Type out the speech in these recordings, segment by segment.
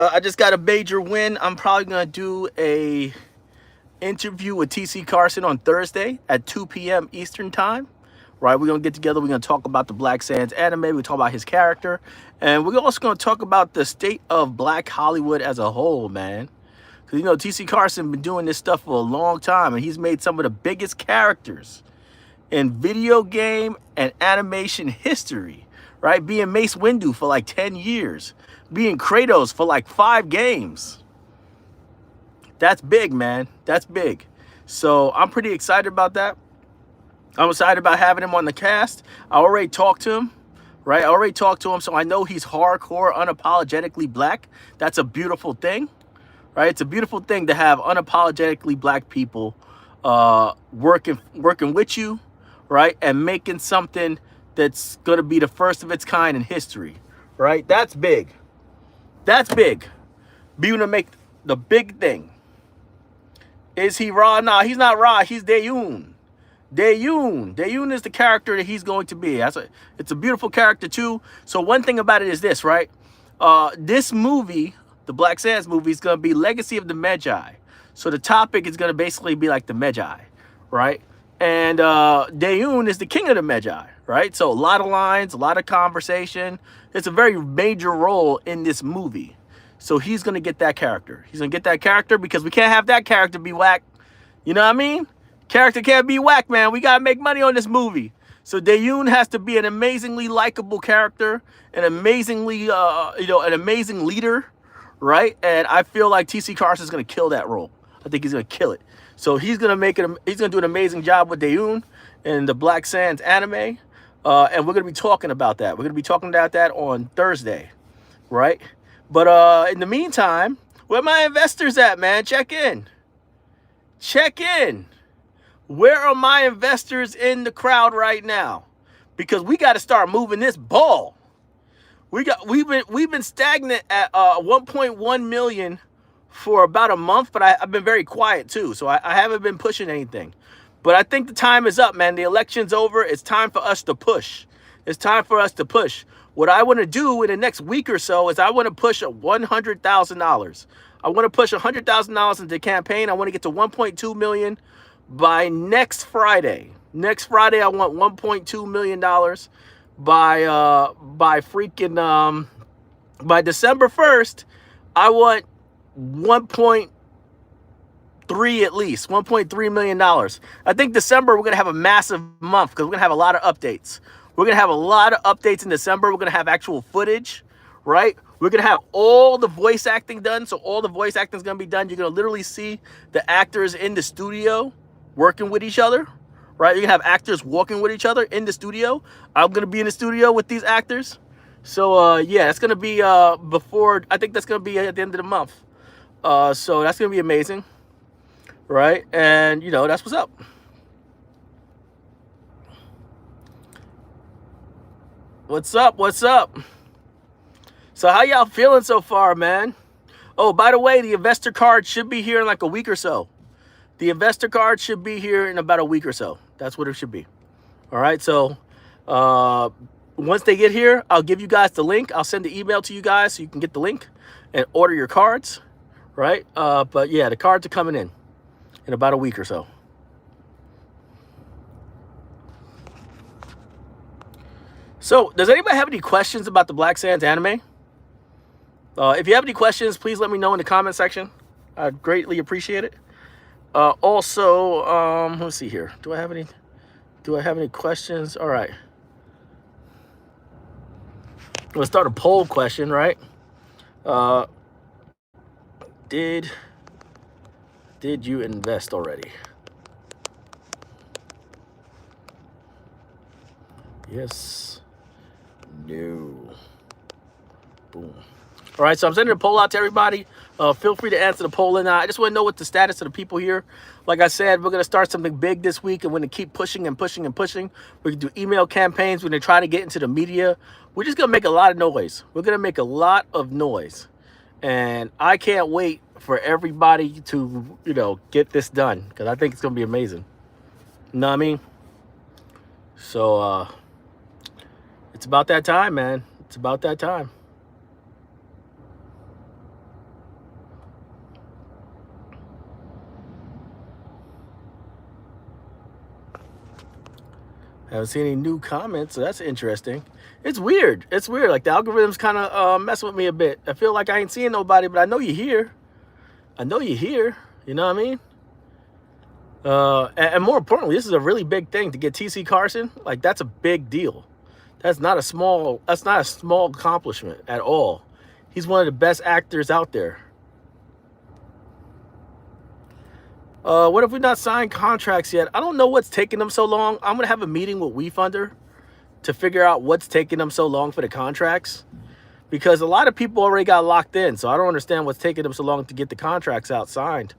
I just got a major win. I'm probably gonna do a interview with TC Carson on Thursday at 2 p.m. Eastern time. Right, we're gonna get together. We're gonna talk about the Black Sands anime. We talk about his character, and we're also gonna talk about the state of Black Hollywood as a whole, man. Because TC Carson been doing this stuff for a long time, and he's made some of the biggest characters in video game and animation history. Right, being Mace Windu for like 10 years, being Kratos for like 5 games. That's big, man. That's big. So I'm pretty excited about that. I'm excited about having him on the cast. I already talked to him, right? I already talked to him, so I know he's hardcore, unapologetically black. That's a beautiful thing, right? It's a beautiful thing to have unapologetically black people working with you, right? And making something that's going to be the first of its kind in history, right? That's big. That's big. Being able to make the big thing. Is he Ra? Nah, he's not Ra. He's Dayoon. Dayoon is the character that he's going to be. It's a beautiful character too. So one thing about it is this, right? This movie, the Black Sands movie, is going to be Legacy of the Magi. So the topic is going to basically be like the Magi, right? And Dayoon is the king of the Magi, right? So a lot of lines, a lot of conversation. It's a very major role in this movie. So he's going to get that character. He's going to get that character because we can't have that character be whack. You know what I mean? Character can't be whack, man. We got to make money on this movie. So Dayoon has to be an amazingly likable character, an amazingly, an amazing leader, right? And I feel like TC Carson is going to kill that role. I think he's going to kill it. So he's going to make it. He's going to do an amazing job with Dayoon in the Black Sands anime. And we're going to be talking about that. We're going to be talking about that on Thursday, right? But in the meantime, where my investors at, man? Check in. Check in. Where are my investors in the crowd right now? Because we got to start moving this ball. We've been stagnant at 1.1 million for about a month, but I've been very quiet too, so I haven't been pushing anything. But I think the time is up, man. The election's over. It's time for us to push. It's time for us to push. What I want to do in the next week or so is I want to push $100,000. I want to push $100,000 into the campaign. I want to get to 1.2 million by next Friday. Next Friday, I want $1.2 million by December 1st. I want 1.3 at least, $1.3 million. I think December, we're going to have a massive month because we're going to have a lot of updates. We're going to have a lot of updates in December. We're going to have actual footage, right? We're going to have all the voice acting done. So all the voice acting is going to be done. You're going to literally see the actors in the studio working with each other, right? You're going to have actors walking with each other in the studio. I'm going to be in the studio with these actors. So, yeah, it's going to be I think that's going to be at the end of the month. So that's going to be amazing, right? And, that's what's up. What's up? What's up? So how y'all feeling so far, man? Oh, by the way, the investor card should be here in like a week or so. The investor card should be here in about a week or so. That's what it should be. All right. So once they get here, I'll give you guys the link. I'll send the email to you guys so you can get the link and order your cards. Right. But yeah, the cards are coming in about a week or so. So, does anybody have any questions about the Black Sands anime? If you have any questions, please let me know in the comment section. I'd greatly appreciate it. Also, let's see here. Do I have any questions? All right. Let's start a poll question, right? Did you invest already? Yes. No. Boom. All right, so I'm sending a poll out to everybody. Feel free to answer the poll. And I just want to know what the status of the people here. Like I said, we're going to start something big this week, and we're going to keep pushing and pushing and pushing. We're going to do email campaigns. We're going to try to get into the media. We're just going to make a lot of noise. We're going to make a lot of noise. And I can't wait for everybody to, get this done, because I think it's going to be amazing. You know what I mean? So, it's about that time, man. It's about that time. Haven't seen any new comments, so that's interesting. It's weird. It's weird. Like the algorithm's kind of messing with me a bit. I feel like I ain't seeing nobody, but I know you're here. I know you're here. You know what I mean? And more importantly, this is a really big thing to get TC Carson. Like that's a big deal. That's not a small accomplishment at all. He's one of the best actors out there. What if we not signed contracts yet? I don't know what's taking them so long. I'm gonna have a meeting with WeFunder to figure out what's taking them so long for the contracts, because a lot of people already got locked in. So I don't understand what's taking them so long to get the contracts out signed.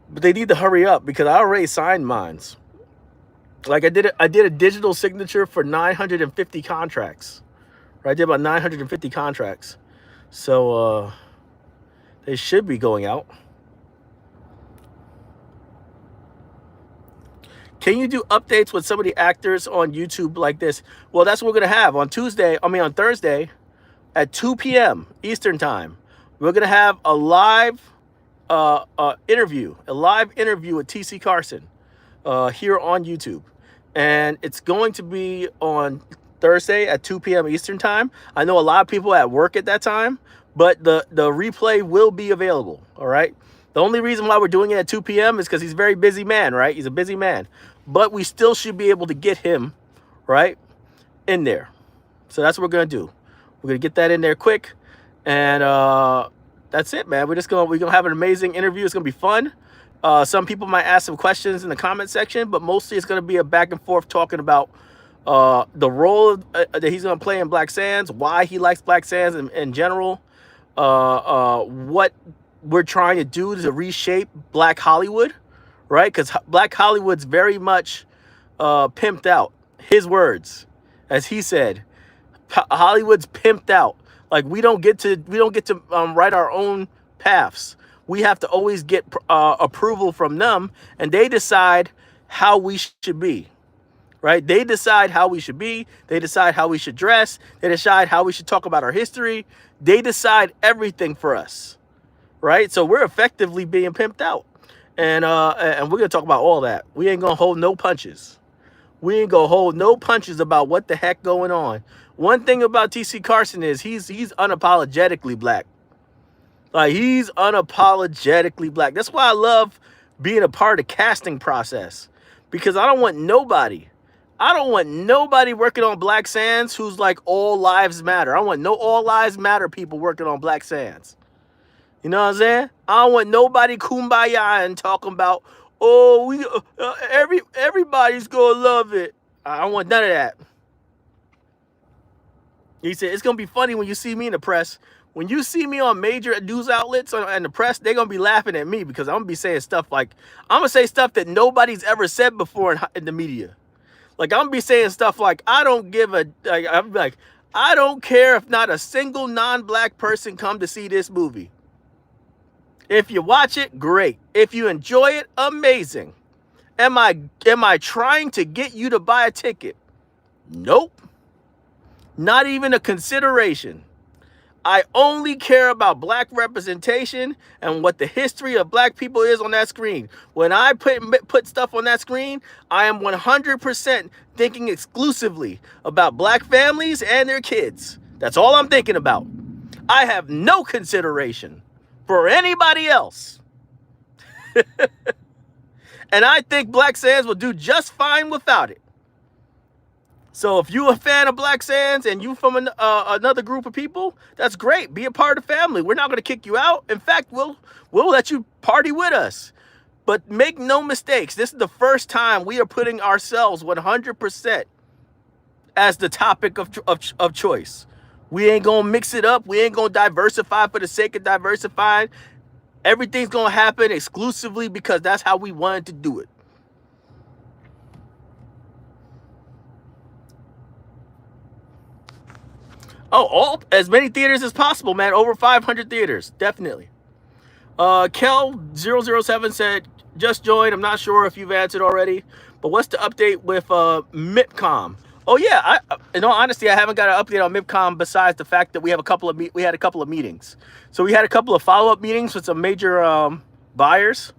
But they need to hurry up because I already signed mines. Like I did a digital signature for 950 contracts. Right? I did about 950 contracts. So they should be going out. Can you do updates with some of the actors on YouTube like this? Well, that's what we're going to have on Thursday at 2 p.m. Eastern time. We're going to have a live interview with TC Carson here on YouTube. And it's going to be on Thursday at 2 p.m. Eastern time. I know a lot of people at work at that time, but the replay will be available, all right? The only reason why we're doing it at 2 p.m. is because he's a very busy man, right? He's a busy man. But we still should be able to get him, right, in there. So that's what we're going to do. We're going to get that in there quick. And that's it, man. We're going to have an amazing interview. It's going to be fun. Some people might ask some questions in the comment section, but mostly it's going to be a back and forth talking about the role that he's going to play in Black Sands, why he likes Black Sands in general, what we're trying to do to reshape Black Hollywood, right? Because Black Hollywood's very much pimped out. His words, as he said, Hollywood's pimped out. Like we don't get to write our own paths. We have to always get approval from them, and they decide how we should be, right? They decide how we should be. They decide how we should dress. They decide how we should talk about our history. They decide everything for us. Right, so we're effectively being pimped out, and we're gonna talk about all that. We ain't gonna hold no punches. We ain't gonna hold no punches about what the heck going on. One thing about TC Carson is he's unapologetically Black. Like he's unapologetically Black. That's why I love being a part of the casting process, because I don't want nobody working on Black Sands who's like all lives matter. I want no all lives matter people working on Black Sands. You know what I'm saying? I don't want nobody kumbaya and talking about, oh, everybody's gonna love it. I don't want none of that. He said it's gonna be funny when you see me in the press. When you see me on major news outlets and the press, they're gonna be laughing at me because I'm gonna be saying stuff like, I'm gonna say stuff that nobody's ever said before in the media. Like I'm gonna be saying stuff like, I don't care if not a single non-Black person come to see this movie. If you watch it, great. If you enjoy it, amazing. Am I trying to get you to buy a ticket? Nope. Not even a consideration. I only care about Black representation and what the history of Black people is on that screen. When I put stuff on that screen, I am 100% thinking exclusively about Black families and their kids. That's all I'm thinking about. I have no consideration for anybody else. And I think Black Sands will do just fine without it. So if you're a fan of Black Sands and you from another group of people, that's great. Be a part of the family. We're not going to kick you out. In fact, we'll let you party with us. But make no mistakes. This is the first time we are putting ourselves 100% as the topic of choice. We ain't going to mix it up. We ain't going to diversify for the sake of diversifying. Everything's going to happen exclusively because that's how we wanted to do it. Oh, as many theaters as possible, man. Over 500 theaters, definitely. Kel007 said, just joined. I'm not sure if you've answered already, but what's the update with MIPCOM? Oh yeah, in all honesty, I haven't got an update on MIPCOM besides the fact that we had a couple of meetings. So we had a couple of follow-up meetings with some major buyers,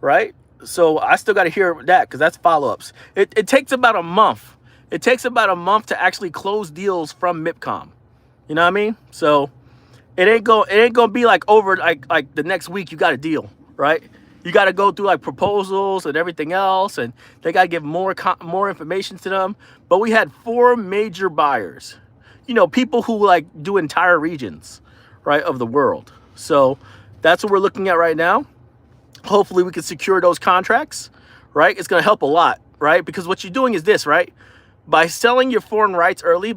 right? So I still got to hear that because that's follow-ups. It takes about a month. It takes about a month to actually close deals from MIPCOM. You know what I mean? So it ain't gonna be like over like the next week you got a deal, right? You got to go through like proposals and everything else, and they got to give more information to them. But we had 4 major buyers, you know, people who like do entire regions, right, of the world. So that's what we're looking at right now. Hopefully we can secure those contracts, right? It's going to help a lot, right? Because what you're doing is this, right? By selling your foreign rights early,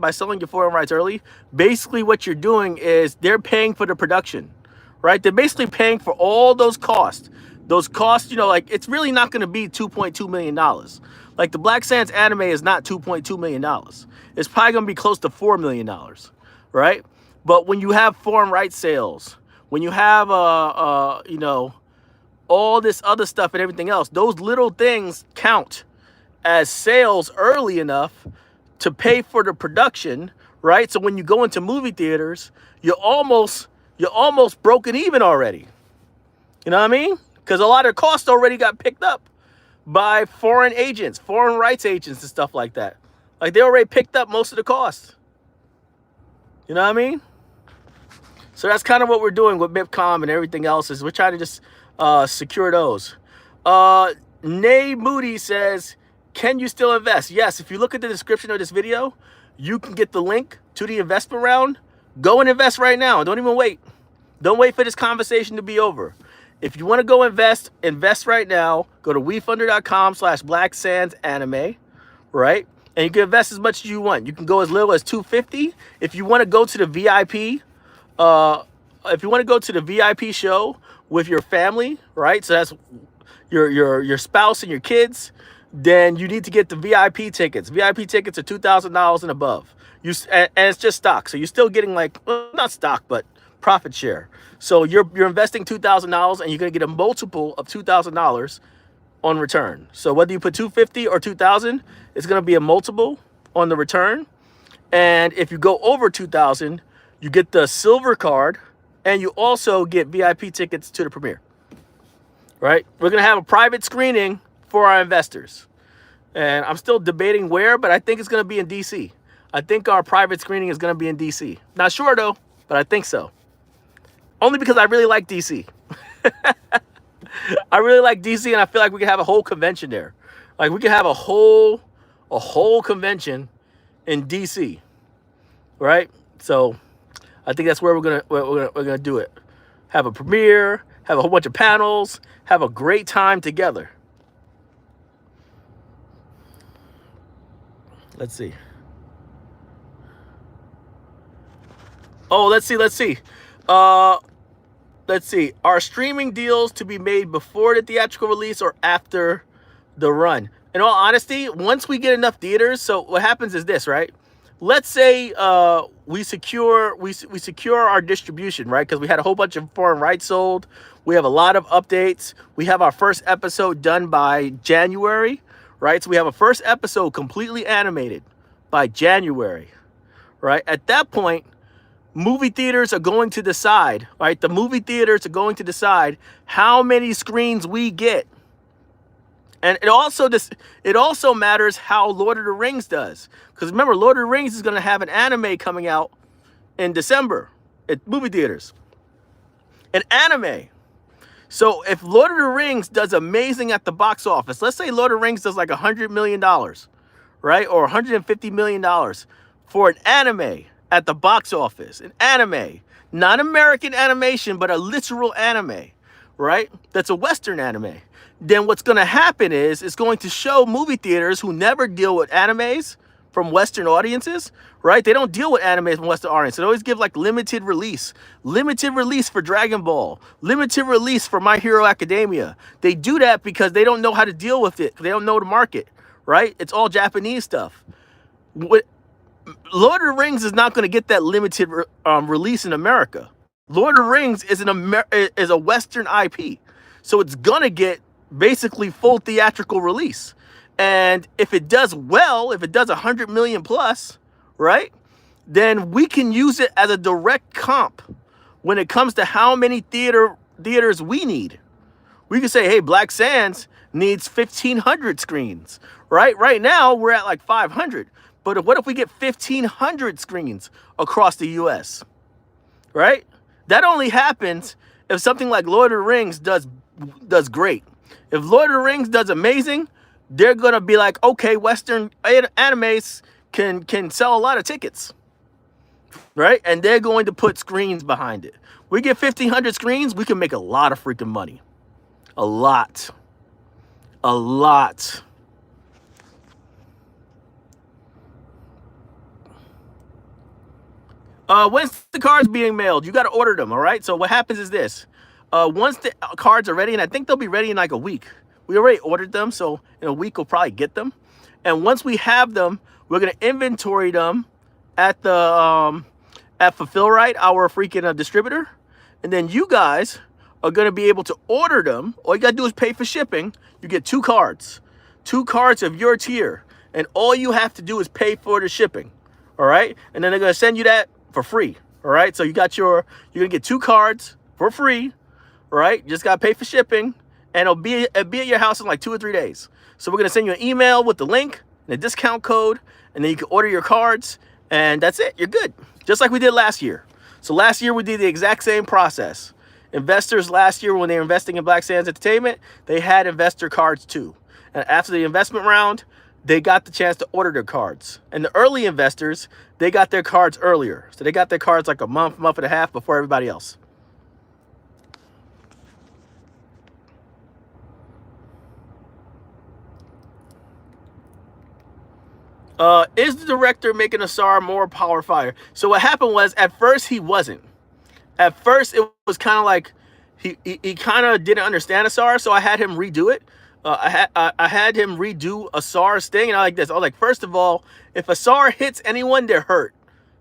basically what you're doing is they're paying for the production, right? They're basically paying for all those costs. Those costs, you know, like it's really not going to be $2.2 million. Like the Black Sands anime is not $2.2 million. It's probably going to be close to $4 million, right? But when you have foreign rights sales, when you have, you know, all this other stuff and everything else, those little things count as sales early enough to pay for the production, right? So when you go into movie theaters, you're almost broken even already. You know what I mean? Because a lot of costs already got picked up by foreign agents, foreign rights agents and stuff like that. Like they already picked up most of the costs. You know what I mean? So that's kind of what we're doing with MIPCOM and everything else, is we're trying to just secure those. Nay Moody says, can you still invest? Yes, if you look at the description of this video, you can get the link to the investment round. Go and invest right now. Don't even wait. Don't wait for this conversation to be over. If you want to go invest right now. Go to WeFunder.com/BlackSandsAnime, right? And you can invest as much as you want. You can go as little as $250. If you want to go to the VIP, show with your family, right? So that's your spouse and your kids. Then you need to get the VIP tickets. VIP tickets are $2,000 and above. And it's just stock, so you're still getting like, well, not stock, but profit share. So you're investing $2,000 and you're gonna get a multiple of $2,000 on return. So whether you put $250 or $2,000, it's gonna be a multiple on the return. And if you go over $2,000, you get the silver card, and you also get VIP tickets to the premiere. Right? We're gonna have a private screening for our investors. And I'm still debating where, but I think it's going to be in DC. I think our private screening is going to be in DC. Not sure though, but I think so. Only because I really like DC. I really like DC, and I feel like we can have a whole convention there. Like we can have a whole convention in DC. Right? So I think that's where we're gonna do it. Have a premiere, have a whole bunch of panels, have a great time together. Let's see. Oh, let's see. Let's see. Are streaming deals to be made before the theatrical release or after the run? In all honesty, once we get enough theaters, so what happens is this, right? Let's say we secure our distribution, right? Because we had a whole bunch of foreign rights sold. We have a lot of updates. We have our first episode done by January. Right? So we have a first episode completely animated by January, right? At that point, movie theaters are going to decide, right? The movie theaters are going to decide how many screens we get. And it also matters how Lord of the Rings does. Because remember, Lord of the Rings is going to have an anime coming out in December at movie theaters. An anime. So if Lord of the Rings does amazing at the box office, let's say Lord of the Rings does like $100 million, right? Or $150 million for an anime at the box office. An anime. Not American animation, but a literal anime, right? That's a Western anime. Then what's going to happen is it's going to show movie theaters who never deal with animes from Western audiences, right? They don't deal with animes from Western audiences. They always give like limited release for Dragon Ball, limited release for My Hero Academia. They do that because they don't know how to deal with it. They don't know the market, right? It's all Japanese stuff. Lord of the Rings is not going to get that limited release in America. Lord of the Rings is a Western IP, so it's gonna get basically full theatrical release. And if it does well, if it does 100 million plus, right, then we can use it as a direct comp when it comes to how many theaters we need. We can say, hey, Black Sands needs 1,500 screens, right? Right now, we're at like 500. But what if we get 1,500 screens across the U.S., right? That only happens if something like Lord of the Rings does great. If Lord of the Rings does amazing, they're going to be like, okay, Western animes can sell a lot of tickets, right? And they're going to put screens behind it. We get 1,500 screens, we can make a lot of freaking money. A lot. A lot. When's the cards being mailed? You got to order them, all right? So what happens is this. Once the cards are ready, and I think they'll be ready in like a week. We already ordered them, so in a week we'll probably get them. And once we have them, we're going to inventory them at the at Fulfillrite, our freaking distributor. And then you guys are going to be able to order them. All you got to do is pay for shipping. You get 2 cards. 2 cards of your tier. And all you have to do is pay for the shipping. All right? And then they're going to send you that for free. All right? So you're going to get 2 cards for free. All right? You just got to pay for shipping. And it'll be at your house in like 2 or 3 days. So we're going to send you an email with the link and a discount code. And then you can order your cards. And that's it. You're good. Just like we did last year. So last year we did the exact same process. Investors last year, when they were investing in Black Sands Entertainment, they had investor cards too. And after the investment round, they got the chance to order their cards. And the early investors, they got their cards earlier. So they got their cards like a month and a half before everybody else. Is the director making Asar more power fire? So what happened was, at first he wasn't. At first it was kind of like he kind of didn't understand Asar, so I had him redo it. I had him redo Asar's thing, and I like this. I was like, first of all, if Asar hits anyone, they're hurt.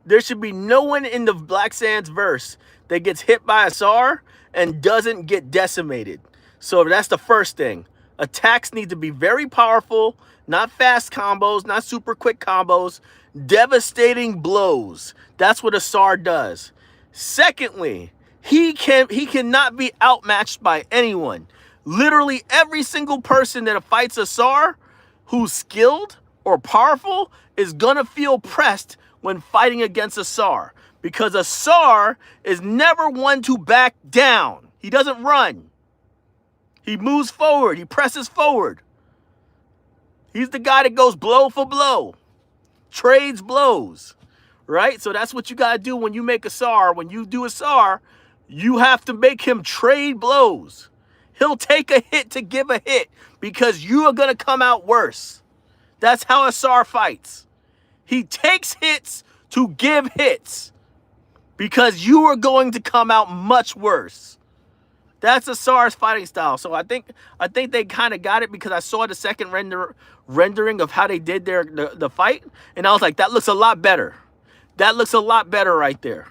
There should be no one in the Black Sands verse that gets hit by Asar and doesn't get decimated. So that's the first thing. Attacks need to be very powerful, not fast combos, not super quick combos, devastating blows. That's what Asar does. Secondly, he cannot be outmatched by anyone. Literally every single person that fights Asar who's skilled or powerful is gonna feel pressed when fighting against Asar, because Asar is never one to back down. He doesn't run. He moves forward. He presses forward. He's the guy that goes blow for blow, trades blows, right? So that's what you got to do when you make Asar. When you do Asar, you have to make him trade blows. He'll take a hit to give a hit because you are going to come out worse. That's how Asar fights. He takes hits to give hits because you are going to come out much worse. That's Asar's fighting style. So I think they kind of got it, because I saw the second rendering of how they did the fight, and I was like, that looks a lot better. That looks a lot better right there.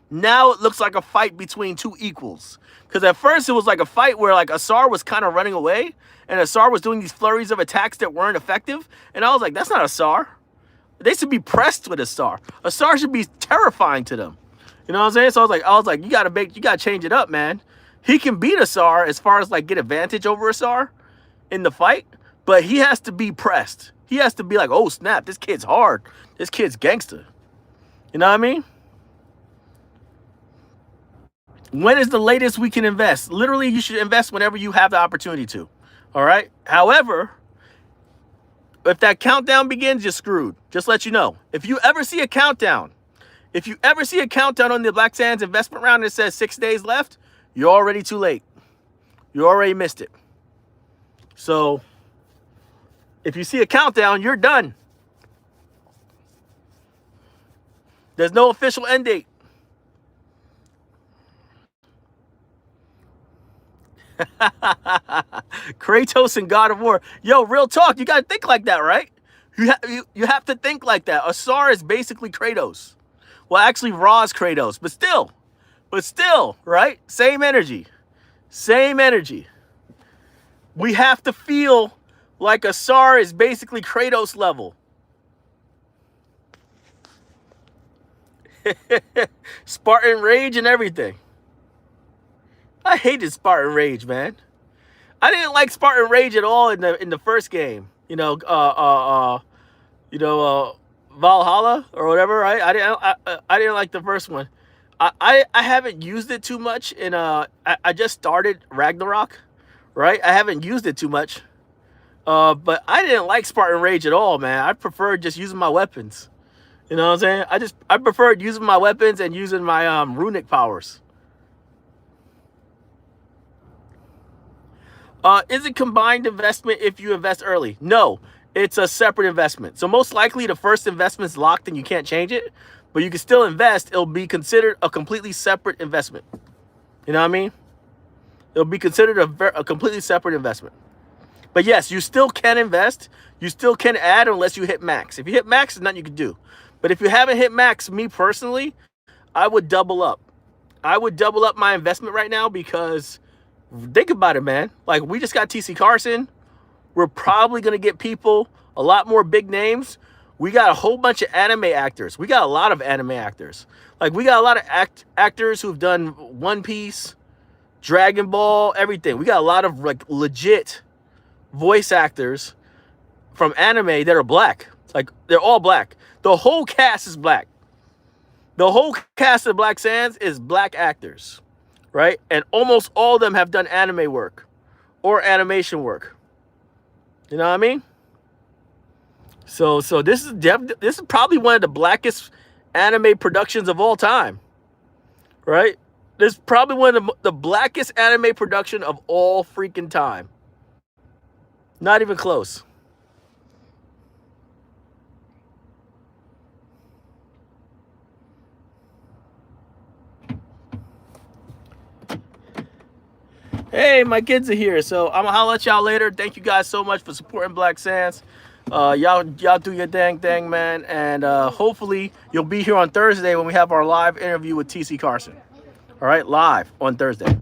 Now it looks like a fight between 2 equals. Because at first it was like a fight where like Asar was kind of running away, and Asar was doing these flurries of attacks that weren't effective, and I was like, that's not Asar. They should be pressed with Asar. Asar should be terrifying to them. You know what I'm saying? So I was like, you gotta change it up, man. He can beat Asar as far as like get advantage over Asar in the fight, but he has to be pressed. He has to be like, oh snap, this kid's hard. This kid's gangster. You know what I mean? When is the latest we can invest? Literally, you should invest whenever you have the opportunity to. All right? However, if that countdown begins, you're screwed. Just let you know. If you ever see a countdown on the Black Sands investment round that says 6 days left, you're already too late. You already missed it. So if you see a countdown, you're done. There's no official end date. Kratos and God of War. Yo, real talk. You got to think like that, right? You have to think like that. Asar is basically Kratos. Well, actually, Ra's Kratos. But still, right? Same energy. Same energy. We have to feel like Asar is basically Kratos level. Spartan Rage and everything. I hated Spartan Rage, man. I didn't like Spartan Rage at all in the first game. Valhalla or whatever, right? I didn't like the first one. I haven't used it too much in I just started Ragnarok, right? I haven't used it too much. But I didn't like Spartan Rage at all, man. I preferred just using my weapons. You know what I'm saying? I preferred using my weapons and using my runic powers. Is it combined investment if you invest early? No, it's a separate investment. So most likely the first investment's locked and you can't change it, but you can still invest. It'll be considered a completely separate investment. You know what I mean? It'll be considered a completely separate investment. But yes, you still can invest. You still can add unless you hit max. If you hit max, there's nothing you can do. But if you haven't hit max, me personally, I would double up. I would double up my investment right now because think about it, man. Like, we just got TC Carson. We're probably going to get people, a lot more big names. We got a whole bunch of anime actors. We got a lot of anime actors. Like, we got a lot of actors who've done One Piece, Dragon Ball, everything. We got a lot of like legit voice actors from anime that are black. Like, they're all black. The whole cast is black. The whole cast of Black Sands is black actors, right? And almost all of them have done anime work or animation work. You know what I mean? So this is probably one of the blackest anime productions of all time, right? This is probably one of the blackest anime production of all freaking time. Not even close. Hey, my kids are here, so I'm gonna holler at y'all later. Thank you guys so much for supporting Black Sands. Y'all do your dang thing, man, and hopefully you'll be here on Thursday when we have our live interview with TC Carson. All right, live on Thursday.